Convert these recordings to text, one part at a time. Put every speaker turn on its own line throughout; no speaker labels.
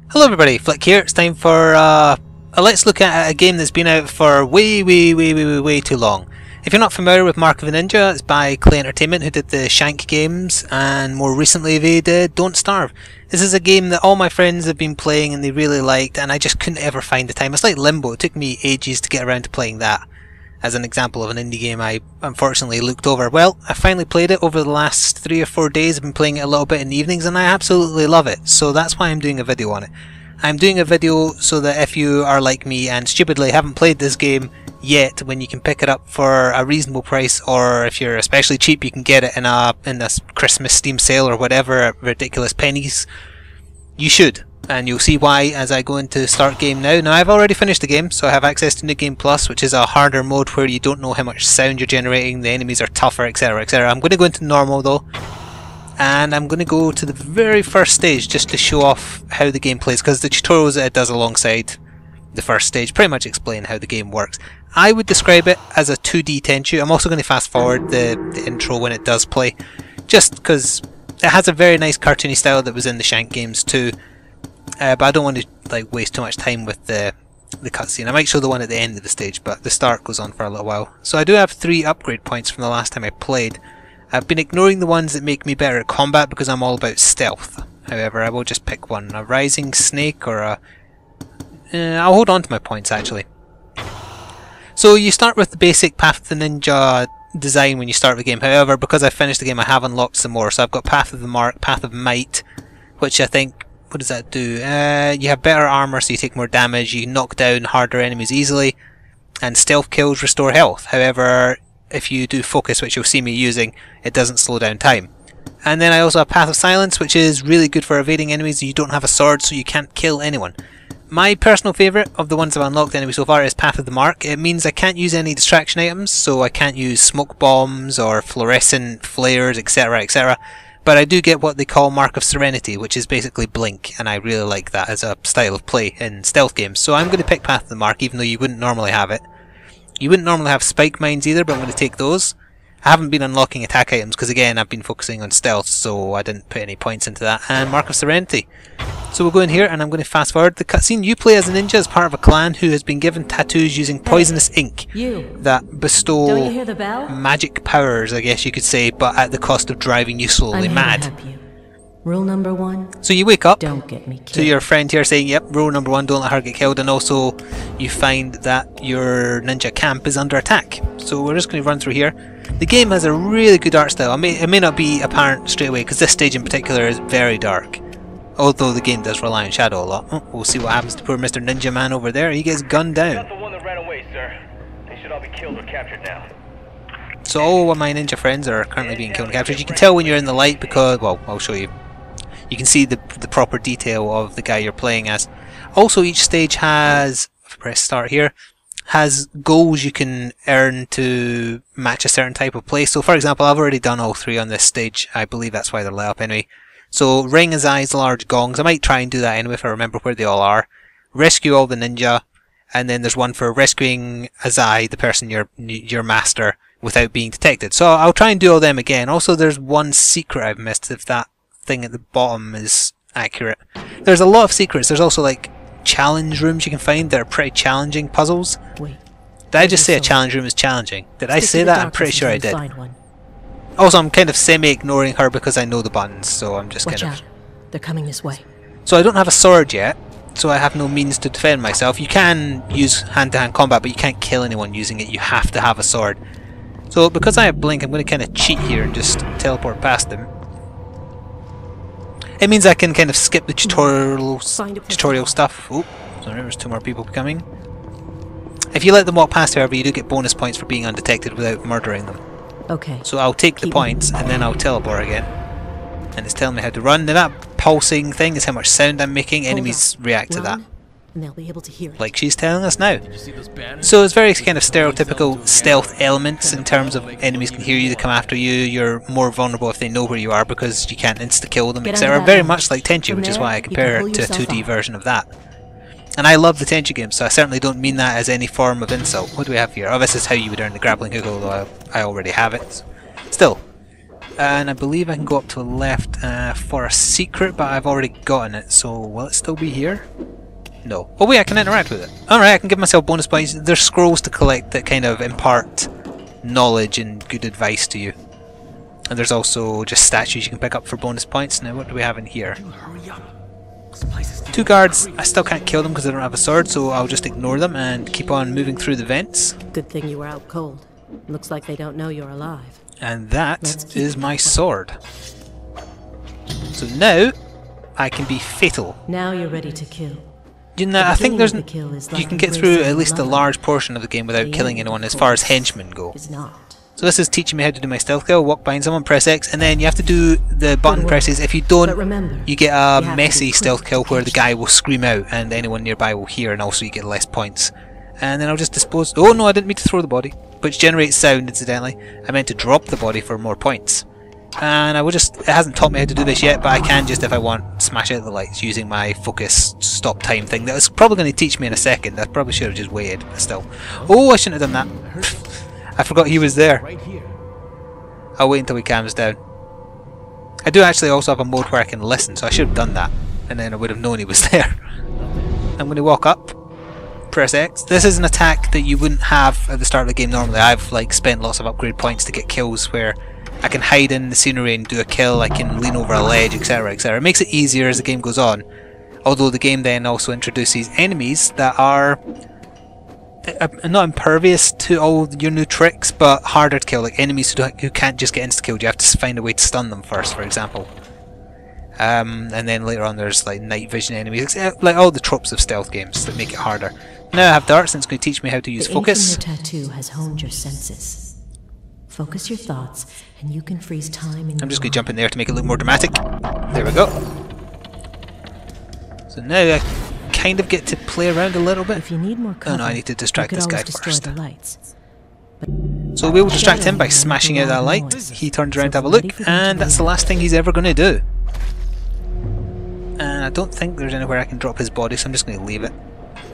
Hello everybody, Flick here. It's time for a let's look at a game that's been out for way too long. If you're not familiar with Mark of a Ninja, it's by Klei Entertainment, who did the Shank games, and more recently they did Don't Starve. This is a game that all my friends have been playing and they really liked, and I just couldn't ever find the time. It's like Limbo. It took me ages to get around to playing that. As an example of an indie game I unfortunately looked over. Well, I finally played it over the last 3 or 4 days. I've been playing it a little bit in the evenings and I absolutely love it. So that's why I'm doing a video on it. I'm doing a video so that if you are like me and stupidly haven't played this game yet, when you can pick it up for a reasonable price, or if you're especially cheap you can get it in a Christmas Steam sale or whatever at ridiculous pennies, you should. And you'll see why as I go into start game now. Now I've already finished the game, so I have access to New Game Plus, which is a harder mode where you don't know how much sound you're generating, the enemies are tougher, etc, etc. I'm going to go into normal though, and I'm going to go to the very first stage just to show off how the game plays, because the tutorials that it does alongside the first stage pretty much explain how the game works. I would describe it as a 2D Tenchu. I'm also going to fast forward the intro when it does play, just because it has a very nice cartoony style that was in the Shank games too. But I don't want to waste too much time with the cutscene. I might show the one at the end of the stage, but the start goes on for a little while. So I do have 3 upgrade points from the last time I played. I've been ignoring the ones that make me better at combat because I'm all about stealth. However, I will just pick one. A Rising Snake or a... I'll hold on to my points actually. So you start with the basic Path of the Ninja design when you start the game. However, because I've finished the game I have unlocked some more. So I've got Path of the Mark, Path of Might, which I think... What does that do? You have better armor, so you take more damage, you knock down harder enemies easily, and stealth kills restore health. However, if you do focus, which you'll see me using, it doesn't slow down time. And then I also have Path of Silence, which is really good for evading enemies. You don't have a sword, so you can't kill anyone. My personal favourite of the ones I've unlocked anyway so far is Path of the Mark. It means I can't use any distraction items, so I can't use smoke bombs or fluorescent flares, etc, etc. But I do get what they call Mark of Serenity, which is basically Blink, and I really like that as a style of play in stealth games. So I'm going to pick Path of the Mark, even though you wouldn't normally have it. You wouldn't normally have spike mines either, but I'm going to take those. I haven't been unlocking attack items, because again, I've been focusing on stealth, so I didn't put any points into that. And Mark of Serenity. So we'll go in here, and I'm going to fast forward the cutscene. You play as a ninja as part of a clan who has been given tattoos using poisonous ink that bestow magic powers, I guess you could say, but at the cost of driving you slowly mad.
Rule number 1.
So you wake up
Don't get me killed.
to your friend here saying, yep, rule number 1, don't let her get killed, and also you find that your ninja camp is under attack. So we're just going to run through here. The game has a really good art style. It may not be apparent straight away, because this stage in particular is very dark. Although the game does rely on shadow a lot. Oh, we'll see what happens to poor Mr. Ninja Man over there. He gets gunned down.
Not the one that ran away, sir. They should all be killed or captured now.
So all of my ninja friends are currently being killed and captured. You can tell when you're in the light because, well, I'll show you. You can see the proper detail of the guy you're playing as. Also, each stage has, if I press start here, has goals you can earn to match a certain type of play. So for example, I've already done all 3 on this stage. I believe that's why they're lit up anyway. So ring Azai's large gongs. I might try and do that anyway if I remember where they all are. Rescue all the ninja. And then there's one for rescuing Azai, the person your master, without being detected. So I'll try and do all them again. Also there's one secret I've missed, if that thing at the bottom is accurate. There's a lot of secrets. There's also like challenge rooms you can find that are pretty challenging puzzles.
Wait.
Did I just say a challenge room is challenging? Did I say that? I'm pretty sure I did. Also, I'm kind of semi-ignoring her because I know the buttons, so I'm just
Watch
kind
out. They're coming this way.
So I don't have a sword yet, so I have no means to defend myself. You can use hand-to-hand combat, but you can't kill anyone using it. You have to have a sword. So because I have Blink, I'm going to kind of cheat here and just teleport past them. It means I can kind of skip the tutorial stuff. Oh, sorry, there's 2 more people coming. If you let them walk past, however, you do get bonus points for being undetected without murdering them.
Okay.
So I'll take the points and then I'll teleport again. And it's telling me how to run. Now that pulsing thing is how much sound I'm making. Enemies react to that.
And they'll be able to hear it.
Like she's telling us now. So it's very kind of stereotypical stealth elements in terms of enemies can hear you, they come after you, you're more vulnerable if they know where you are because you can't insta-kill them, etc. Very much like Tenchu, which is why I compare it to a 2D version of that. And I love the Tenchu games, so I certainly don't mean that as any form of insult. What do we have here? Oh, this is how you would earn the grappling hook, although I already have it. Still, And I believe I can go up to the left for a secret, but I've already gotten it, so will it still be here? No. Oh wait, I can interact with it. Alright, I can give myself bonus points. There's scrolls to collect that kind of impart knowledge and good advice to you. And there's also just statues you can pick up for bonus points. Now what do we have in here? Two guards. I still can't kill them because I don't have a sword, so I'll just ignore them and keep on moving through the vents.
Good thing you were out cold. Looks like they don't know you're alive.
And that is my sword. So now I can be fatal.
Now you're ready to kill.
You know, I think there's you can get through at least a large portion of the game without killing anyone as far as henchmen go. So this is teaching me how to do my stealth kill, walk behind someone, press X, and then you have to do the button presses. If you don't, you get a messy stealth kill where the guy will scream out and anyone nearby will hear, and also you get less points. And then I'll just dispose... Oh no, I didn't mean to throw the body, which generates sound incidentally. I meant to drop the body for more points. And I will just... It hasn't taught me how to do this yet, but I can just, if I want, smash out the lights using my focus stop time thing. That was probably going to teach me in a second. I probably should have just waited, but still. Oh, I shouldn't have done that. I forgot he was there. I'll wait until he calms down. I do actually also have a mode where I can listen, so I should have done that. And then I would have known he was there. I'm going to walk up. Press X. This is an attack that you wouldn't have at the start of the game normally. I've like spent lots of upgrade points to get kills where I can hide in the scenery and do a kill, I can lean over a ledge, etc, etc. It makes it easier as the game goes on. Although the game then also introduces enemies that are not impervious to all your new tricks, but harder to kill, like enemies who can't just get insta-killed. You have to find a way to stun them first, for example. And then later on there's like night vision enemies, like all the tropes of stealth games that make it harder. Now I have darts, and it's going to teach me how to use focus.
The tattoo has honed your senses. Focus your thoughts, and you can freeze time in
I'm just going to jump in there to make it look more dramatic. There we go. So now I kind of get to play around a little bit.
If you need more cover,
oh no, I need to distract this guy first.
The lights.
So we will distract him by smashing out that light. He turns around to have a look, and that's the last thing he's ever going to do. And I don't think there's anywhere I can drop his body, so I'm just going to leave it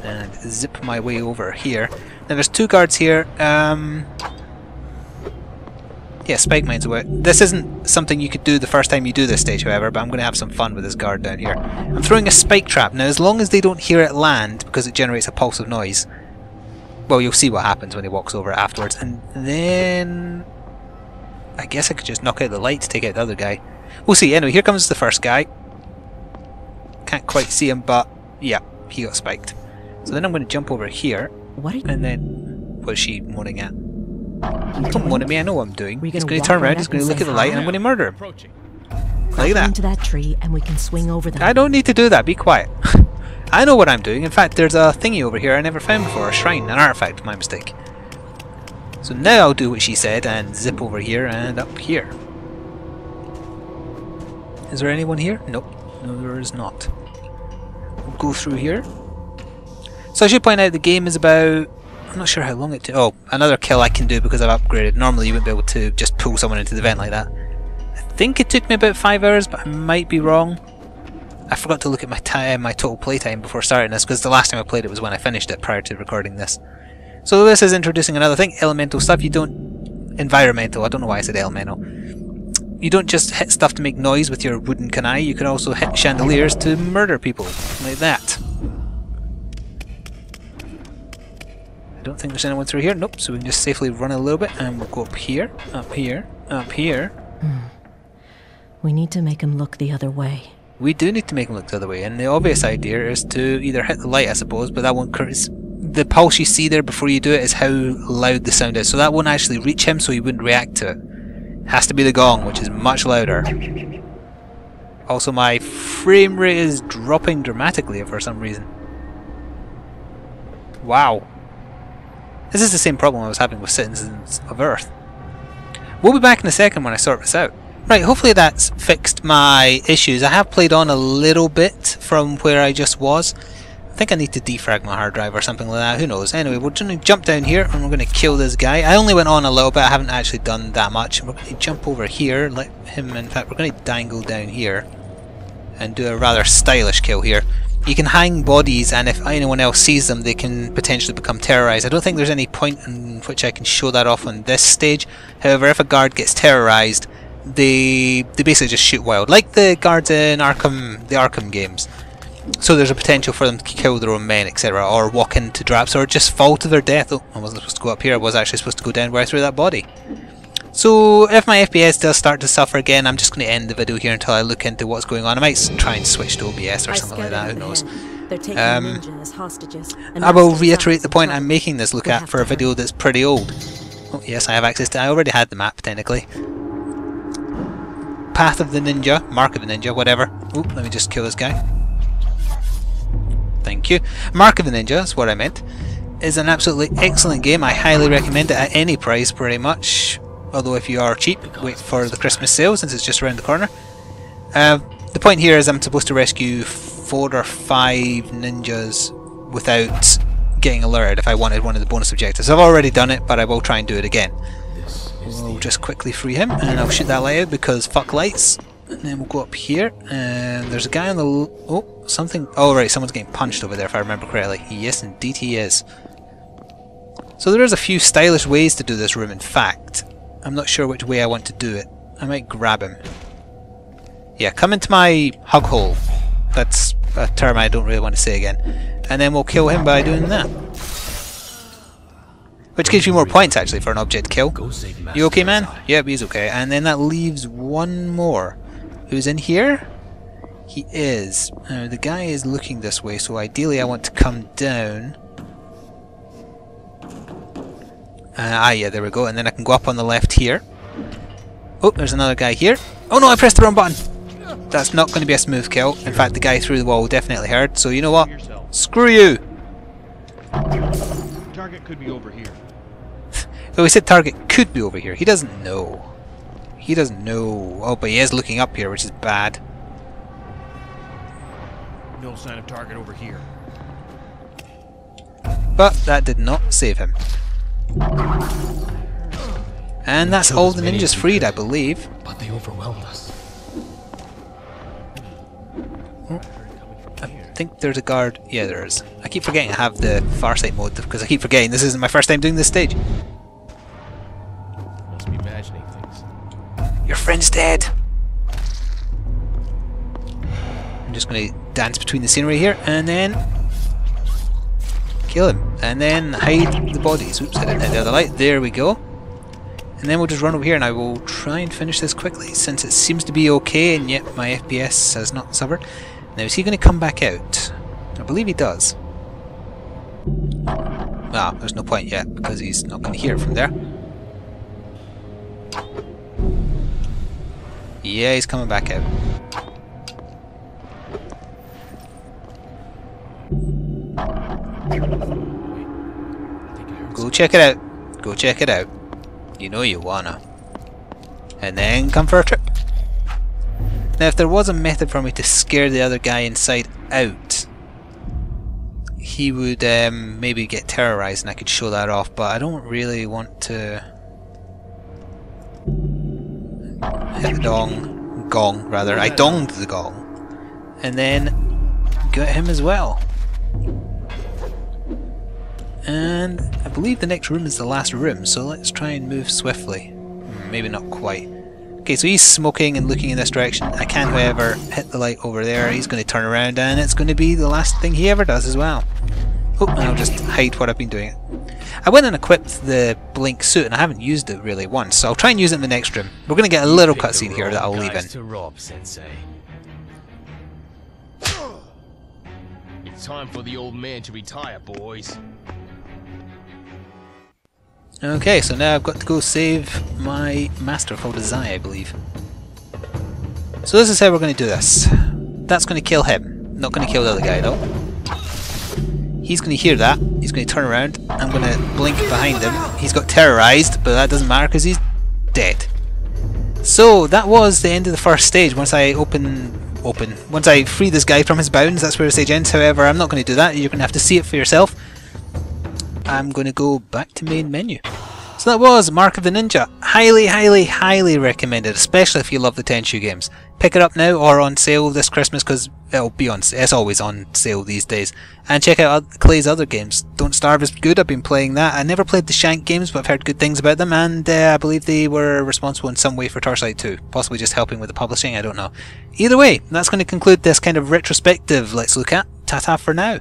and zip my way over here. Now there's two guards here. Yeah, spike mines away. This isn't something you could do the first time you do this stage, however, but I'm going to have some fun with this guard down here. I'm throwing a spike trap. Now, as long as they don't hear it land, because it generates a pulse of noise, well, you'll see what happens when he walks over it afterwards. And then... I guess I could just knock out the light to take out the other guy. We'll see. Anyway, here comes the first guy. Can't quite see him, but yeah, he got spiked. So then I'm going to jump over here, and then... What's she moaning at? Don't moan at me, I know what I'm doing. He's going to turn around, he's going to look at the light, and I'm going to murder him. Like that.
Into that tree and we can swing over them.
I don't need to do that, be quiet. I know what I'm doing. In fact, there's a thingy over here I never found before, a shrine, an artifact, my mistake. So now I'll do what she said and zip over here and up here. Is there anyone here? Nope. No, there is not. We'll go through here. So I should point out the game is about... I'm not sure how long it took. Oh, another kill I can do because I've upgraded. Normally you wouldn't be able to just pull someone into the vent like that. I think it took me about 5 hours, but I might be wrong. I forgot to look at my total playtime before starting this, because the last time I played it was when I finished it prior to recording this. So this is introducing another thing, elemental stuff. You don't... Environmental, I don't know why I said elemental. You don't just hit stuff to make noise with your wooden kunai, you can also hit chandeliers to murder people, like that. I don't think there's anyone through here. Nope, so we can just safely run a little bit and we'll go up here, up here, up here.
We need to make him look the other way.
We do need to make him look the other way, and the obvious idea is to either hit the light, I suppose, but that won't... The pulse you see there before you do it is how loud the sound is, so that won't actually reach him, so he wouldn't react to it. It has to be the gong, which is much louder. Also, my frame rate is dropping dramatically for some reason. Wow. This is the same problem I was having with Citizens of Earth. We'll be back in a second when I sort this out. Right, hopefully that's fixed my issues. I have played on a little bit from where I just was. I think I need to defrag my hard drive or something like that, who knows. Anyway, we're going to jump down here and we're going to kill this guy. I only went on a little bit, I haven't actually done that much. We're going to jump over here, let him, in fact we're going to dangle down here and do a rather stylish kill here. You can hang bodies, and if anyone else sees them they can potentially become terrorized. I don't think there's any point in which I can show that off on this stage. However, if a guard gets terrorized, they basically just shoot wild, like the guards in the Arkham games. So there's a potential for them to kill their own men, etc., or walk into traps, or just fall to their death. Oh, I wasn't supposed to go up here. I was actually supposed to go down where I threw that body. So if my FPS does start to suffer again, I'm just going to end the video here until I look into what's going on. I might try and switch to OBS or something like that, who knows.
They're taking ninjas as hostages.
I will reiterate the point I'm making this look at for a video that's pretty old. Oh yes, I have access to... I already had the map, technically. Path of the Ninja, Mark of the Ninja, whatever. Oh, let me just kill this guy. Thank you. Mark of the Ninja, that's what I meant. Is an absolutely excellent game. I highly recommend it at any price, pretty much. Although if you are cheap, wait for the Christmas sale since it's just around the corner. The point here is I'm supposed to rescue 4 or 5 ninjas without getting alerted if I wanted one of the bonus objectives. I've already done it, but I will try and do it again. We'll just quickly free him, and I'll shoot that light out because fuck lights. And then we'll go up here, and there's a guy on the... oh, something... oh right, someone's getting punched over there if I remember correctly. Yes, indeed he is. So there is a few stylish ways to do this room, in fact. I'm not sure which way I want to do it. I might grab him. Yeah, come into my hug hole. That's a term I don't really want to say again. And then we'll kill him by doing that. Which gives you more points actually for an object kill. You okay, man? Yep, he's okay. And then that leaves one more. Who's in here? He is. The guy is looking this way, so ideally I want to come down. Yeah, there we go. And then I can go up on the left here. Oh, there's another guy here. Oh no, I pressed the wrong button! That's not going to be a smooth kill. In fact, the guy through the wall definitely heard. So you know what? Screw you!
Target could be over here.
So he said target could be over here. He doesn't know. He doesn't know. Oh, but he is looking up here, which is bad.
No sign of target over here.
But that did not save him. And that's all the ninjas freed, I believe.
But they overwhelmed us.
Oh, I think there's a guard. Yeah, there is. I keep forgetting I have the Farsight mode because I keep forgetting this isn't my first time doing this stage.
Must be imagining things.
Your friend's dead. I'm just going to dance between the scenery here and then kill him. And then hide the bodies. Oops, I didn't hit the other light. There we go. And then we'll just run over here and I will try and finish this quickly since it seems to be okay and yet my FPS has not suffered. Now is he going to come back out? I believe he does. Ah, there's no point yet because he's not going to hear it from there. Yeah, he's coming back out. Go check it out. Go check it out. You know you wanna. And then come for a trip. Now if there was a method for me to scare the other guy inside out, he would maybe get terrorized and I could show that off, but I don't really want to hit the gong rather. I donged the gong and then get him as well. And I believe the next room is the last room, so let's try and move swiftly. Maybe not quite. Okay, so he's smoking and looking in this direction. I can, however, hit the light over there. He's going to turn around and it's going to be the last thing he ever does as well. Oh, and I'll just hide what I've been doing. I went and equipped the Blink suit and I haven't used it really once, so I'll try and use it in the next room. We're going to get a little cutscene here that I'll leave in.
To rob, Sensei. It's time for the old man to retire, boys.
Okay, so now I've got to go save my master called Azai, I believe. So this is how we're going to do this. That's going to kill him. Not going to kill the other guy though. He's going to hear that. He's going to turn around. I'm going to blink behind him. He's got terrorized, but that doesn't matter because he's dead. So that was the end of the first stage. Once I once I free this guy from his bounds, that's where the stage ends. However, I'm not going to do that. You're going to have to see it for yourself. I'm going to go back to main menu. So that was Mark of the Ninja. Highly, highly, highly recommended, especially if you love the Tenchu games. Pick it up now or on sale this Christmas, because it'll be on. It's always on sale these days. And check out Clay's other games. Don't Starve is good. I've been playing that. I never played the Shank games, but I've heard good things about them, and I believe they were responsible in some way for Torchlight 2. Possibly just helping with the publishing. I don't know. Either way, that's going to conclude this kind of retrospective Let's Look At. Ta-ta for now.